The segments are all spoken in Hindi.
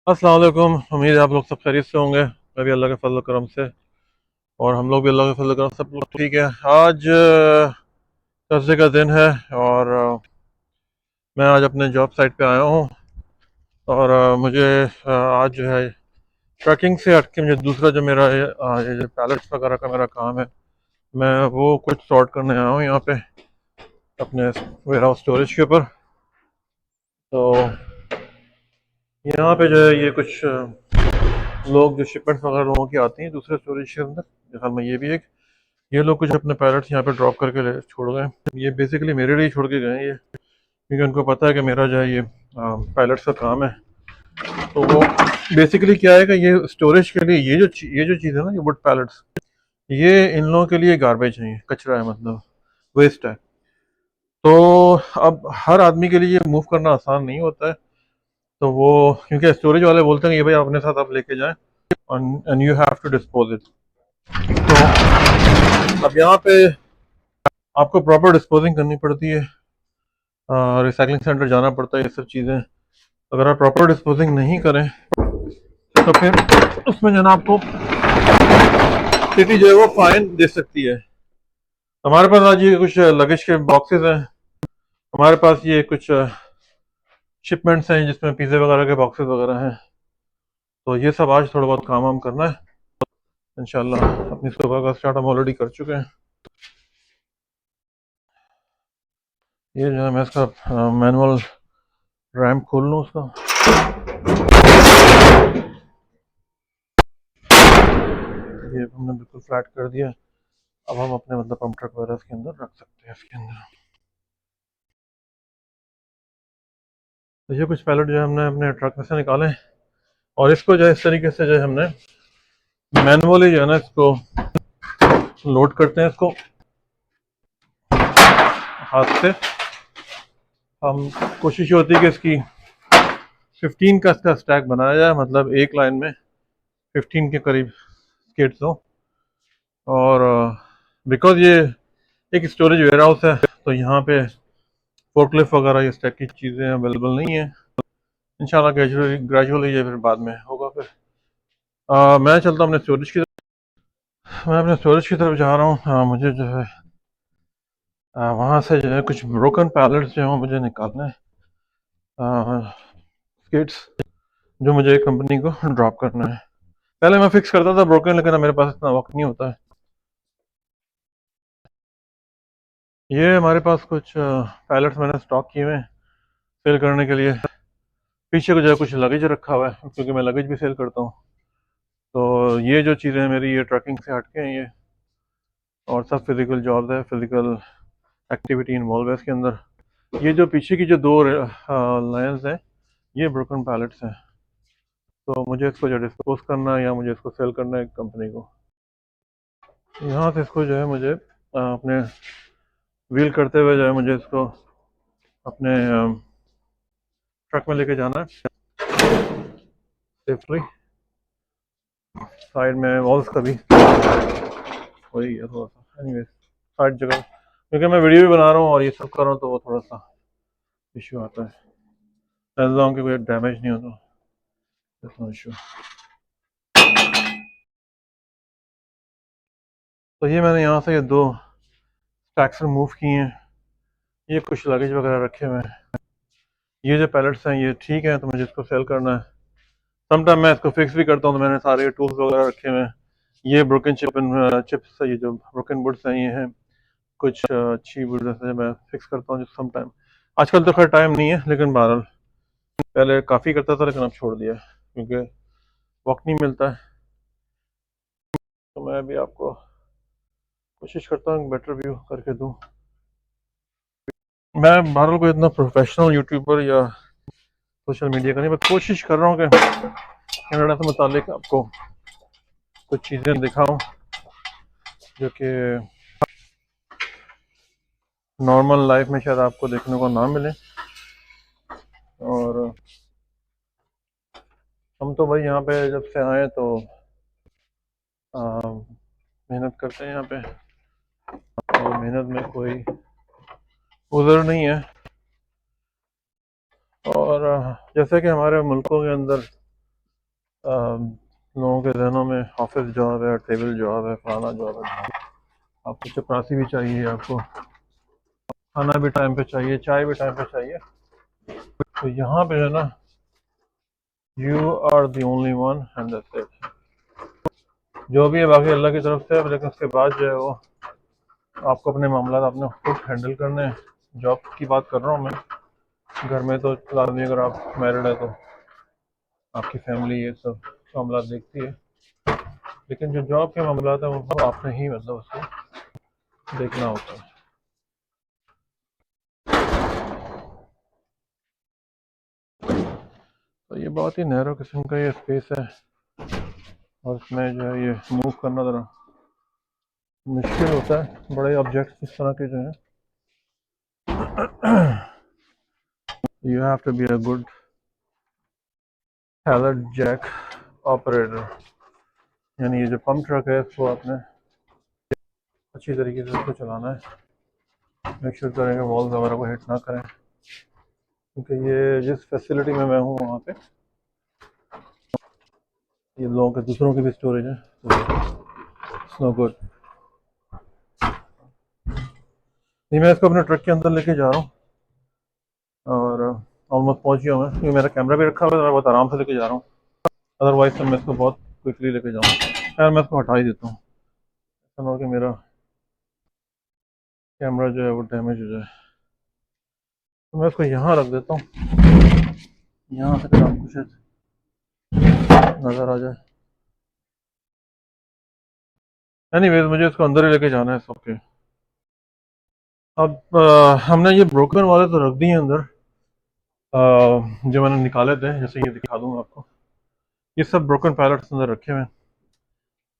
अस्सलाम वालेकुम। उम्मीद है आप लोग सब खैरियत से होंगे। मैं भी अल्लाह के फजल करम से और हम लोग भी अल्लाह के फजल करम से सब लोग ठीक है। आज थर्सडे का दिन है और मैं आज अपने जॉब साइट पे आया हूँ और मुझे आज जो है ट्रैकिंग से हट के मुझे दूसरा जो मेरा ये जो पैलेट्स वगैरह का मेरा काम है, मैं वो कुछ सॉर्ट करने आया हूँ यहाँ पे अपने वेयर हाउस स्टोरेज के ऊपर। तो यहाँ पे जो है ये कुछ लोग जो शिपमेंट्स वगैरह लोगों की आती हैं दूसरे स्टोरेज के अंदर, जैसा मैं ये भी एक ये लोग कुछ अपने पैलेट्स यहाँ पे ड्रॉप करके ले छोड़ गए। ये बेसिकली मेरे लिए छोड़ के गए हैं ये, क्योंकि उनको पता है कि मेरा जो है ये पैलेट्स का काम है। तो वो बेसिकली क्या है कि ये स्टोरेज के लिए ये जो चीज़ है ना, ये वुड पैलेट्स, ये इन लोगों के लिए गार्बेज है, ये कचरा है, मतलब वेस्ट है। तो अब हर आदमी के लिए ये मूव करना आसान नहीं होता है। तो वो क्योंकि स्टोरेज वाले बोलते हैं कि ये भाई अपने साथ आप लेके जाएं and you have to dispose it. तो अब यहाँ पे आपको प्रॉपर डिस्पोजिंग करनी पड़ती है, रिसाइकलिंग सेंटर जाना पड़ता है, ये सब चीज़ें। अगर आप प्रॉपर डिस्पोजिंग नहीं करें तो फिर उसमें जो है ना आपको सिटी जो है वो फाइन दे सकती है। हमारे पास आज ये कुछ लगेज के बॉक्सेस हैं, हमारे पास ये कुछ शिपमेंट्स हैं जिसमें पिज़्ज़े वगैरह के बॉक्सेस वगैरह हैं। तो ये सब आज थोड़ा बहुत काम वाम करना है इंशाल्लाह। अपनी सुबह का स्टार्ट हम ऑलरेडी कर चुके हैं। ये जो है मैं इसका मैनुअल रैम्प खोल लूँ उसका। ये हमने बिल्कुल फ्लैट कर दिया। अब हम अपने मतलब पंप ट्रक वगैरह इसके अंदर रख सकते हैं इसके अंदर। तो ये कुछ पैलेट जो है हमने अपने ट्रक में से निकाले और इसको जो है इस तरीके से जो है हमने मैनुअली जो है ना इसको लोड करते हैं इसको हाथ से। हम कोशिश होती है कि इसकी 15 का इसका स्टैक बनाया जाए, मतलब एक लाइन में 15 के करीब स्किड्स हो। और बिकॉज ये एक स्टोरेज वेयर हाउस है तो यहाँ पे फोर्कलिफ्ट वगैरह इस टाइप की चीज़ें अवेलेबल नहीं है। इंशाल्लाह ग्रेजुअली ग्रेजुअली ये फिर बाद में होगा। फिर मैं चलता हूँ अपने स्टोरेज की तरफ। मैं अपने स्टोरेज की तरफ जा रहा हूँ। मुझे जो है वहाँ से जो है कुछ ब्रोकन पैलेट्स जो है मुझे निकालना है, स्किड्स, जो मुझे कंपनी को ड्रॉप करना है। पहले मैं फिक्स करता था ब्रोकन, लेकिन अब मेरे पास इतना वक्त नहीं होता है। ये हमारे पास कुछ पैलेट्स मैंने स्टॉक किए हुए हैं सेल करने के लिए। पीछे को जो है कुछ लगेज रखा हुआ है क्योंकि मैं लगेज भी सेल करता हूँ। तो ये जो चीज़ें हैं मेरी, ये ट्रैकिंग से हटके हैं ये, और सब फिजिकल जॉब्स है, फिजिकल एक्टिविटी इन्वॉल्व है इसके अंदर। ये जो पीछे की जो दो लाइन्स हैं, ये ब्रोकन पैलेट्स हैं। तो मुझे इसको जो डिस्पोज करना है या मुझे इसको सेल करना है कंपनी को, यहाँ से इसको जो है मुझे अपने व्हील करते हुए जो है मुझे इसको अपने ट्रक में लेके जाना है सेफली। साइड में वॉल्स का भी वही है थोड़ा सा, एनीवेज साइड जगह, क्योंकि मैं वीडियो भी बना रहा हूँ और ये सब कर रहा हूँ तो वो थोड़ा सा इशू आता है। एज लॉन्ग कि कोई डैमेज नहीं होता, नो इशू। तो ये मैंने यहाँ से ये दो स्टैक्स रिमूव किए हैं। ये कुछ लगेज वगैरह रखे हुए हैं। ये जो पैलेट्स हैं ये ठीक है, तो मुझे इसको सेल करना है। समटाइम मैं इसको फिक्स भी करता हूँ, तो मैंने सारे टूल्स वगैरह रखे हुए हैं। ये ब्रोकन चिप्स, ये जो ब्रोकन वुड्स हैं ये हैं कुछ अच्छी वुड से मैं फिक्स करता हूँ समटाइम। आजकल तो खैर टाइम नहीं है, लेकिन बहरहाल पहले काफ़ी करता था, लेकिन अब छोड़ दिया है क्योंकि वक्त नहीं मिलता है। तो मैं भी आपको कोशिश करता हूँ बेटर व्यू करके दूँ। मैं बहरहाल कोई इतना प्रोफेशनल यूट्यूबर या सोशल मीडिया का नहीं, मैं कोशिश कर रहा हूँ कि कनाडा से मुतालिक आपको कुछ चीज़ें दिखाऊँ जो कि नॉर्मल लाइफ में शायद आपको देखने को ना मिले। और हम तो भाई यहाँ पे जब से आए तो मेहनत करते हैं यहाँ पे, और मेहनत में कोई उज़र नहीं है। और जैसे कि हमारे मुल्कों के अंदर लोगों के जहनों में ऑफिस जॉब है, टेबल जॉब है, फलाना जॉब है। आपको चपरासी भी चाहिए, आपको खाना भी टाइम पे चाहिए, चाय भी टाइम पे चाहिए। तो यहाँ पे है ना, you are the only one and that's it. जो भी है बाकी अल्लाह की तरफ से है, लेकिन उसके बाद जो है वो आपको अपने मामला अपने खुद हैंडल करने हैं। जॉब की बात कर रहा हूँ मैं। घर में तो लाजमी अगर आप मैरिड है तो आपकी फैमिली ये सब मामला देखती है, लेकिन जो जॉब के मामला है वो आपने ही मतलब उसको देखना होता है। तो ये बहुत ही नैरो किस्म का ये स्पेस है, और इसमें जो है ये मूव करना ज़रा मुश्किल होता है। बड़े ऑब्जेक्ट्स इस तरह के जो हैं, you have to be a good pallet jack operator. यानी ये जो पंप ट्रक है इसको आपने अच्छी तरीके से उसको चलाना है। मेक श्योर करें कि वॉल्स वगैरह को हिट ना करें, क्योंकि ये जिस फैसिलिटी में मैं हूँ वहाँ पे ये लोगों के दूसरों की भी स्टोरेज है, तो इट्स नो गुड। नहीं, मैं इसको अपने ट्रक के अंदर लेके जा रहा हूँ और ऑलमोस्ट पहुँच गया हूँ मैं, क्योंकि मेरा कैमरा भी रखा हुआ है, मैं बहुत आराम से लेके जा रहा हूँ। अदरवाइज तो मैं इसको बहुत क्विकली लेके जाऊँगा। खैर मैं इसको हटा ही देता हूँ, ऐसा ना हो कि मेरा कैमरा जो है वो डैमेज हो जाए। तो मैं इसको यहाँ रख देता हूँ, यहाँ से फिर आपको शायद नज़र आ जाए। एनीवेज मुझे इसको अंदर ही लेके जाना है सबके। अब हमने ये ब्रोकन वाले तो रख दिए हैं अंदर, जो मैंने निकाले थे, जैसे ये दिखा दूंगा आपको। ये सब ब्रोकन पैलेट्स अंदर रखे हुए हैं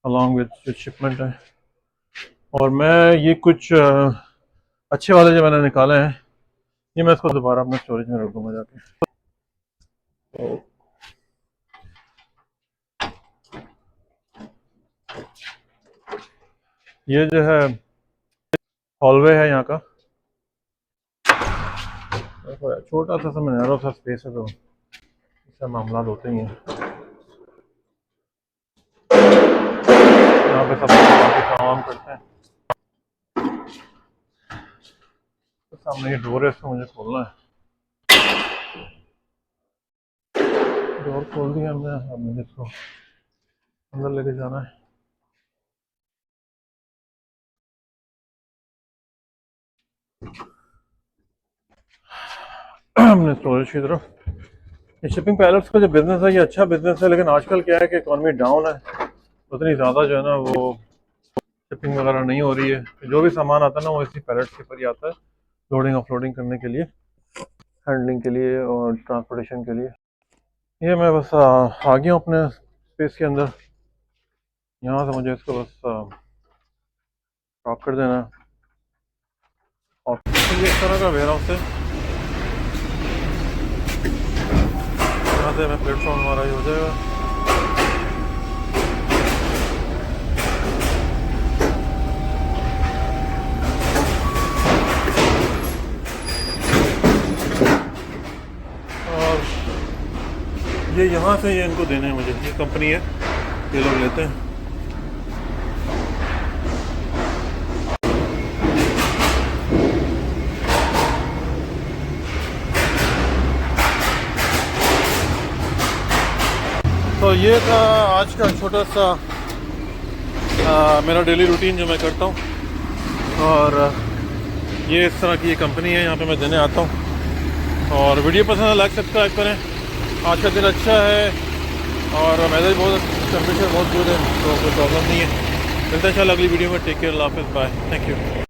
अलॉन्ग विद जो शिपमेंट है। और मैं ये कुछ अच्छे वाले जो मैंने निकाले हैं, ये मैं इसको दोबारा अपने स्टोरेज में रख दूंगा जाके। तो ये जो है हॉलवे है यहाँ का, छोटा सा समय नैरो सा स्पेस है, तो इसका मामला होते ही हैं। यहाँ पे सब काफ़ी काम करते हैं। तो सामने ये डोर है, इसको मुझे खोलना है। डोर खोल दिया हमने, अब मुझे इसको अंदर लेके जाना है। हमने स्टोरेज की तरफ। ये शिपिंग पैलेट्स का जो बिज़नेस है ये अच्छा बिज़नेस है, लेकिन आजकल क्या है कि इकॉनमी डाउन है, उतनी ज़्यादा जो है ना वो शिपिंग वगैरह नहीं हो रही है। जो भी सामान आता है ना वो इसी पैलेट्स के ऊपर ही आता है, लोडिंग ऑफलोडिंग करने के लिए, हैंडलिंग के लिए और ट्रांसपोर्टेशन के लिए। ये मैं बस आ गया हूँ अपने स्पेस के अंदर। यहाँ से मुझे इसको बस ड्रॉप कर देना है। और ये इस तरह का वेयर हाउस है, यहाँ से मैं प्लेटफॉर्म हमारा ही हो जाएगा। और ये यहाँ से ये इनको देने हैं मुझे, ये कंपनी है, ये लोग लेते हैं। तो ये था आज का छोटा सा मेरा डेली रूटीन जो मैं करता हूँ। और ये इस तरह की ये कंपनी है, यहाँ पे मैं देने आता हूँ। और वीडियो पसंद है लाइक सब्सक्राइब करें। आज का दिन अच्छा है और वेदर बहुत, टेम्परेचर बहुत गुड है, तो कोई प्रॉब्लम नहीं है। मिलते हैं इंशाल्लाह अगली वीडियो में। टेक केयर, अल्लाह हाफ़िज़, बाय, थैंक यू।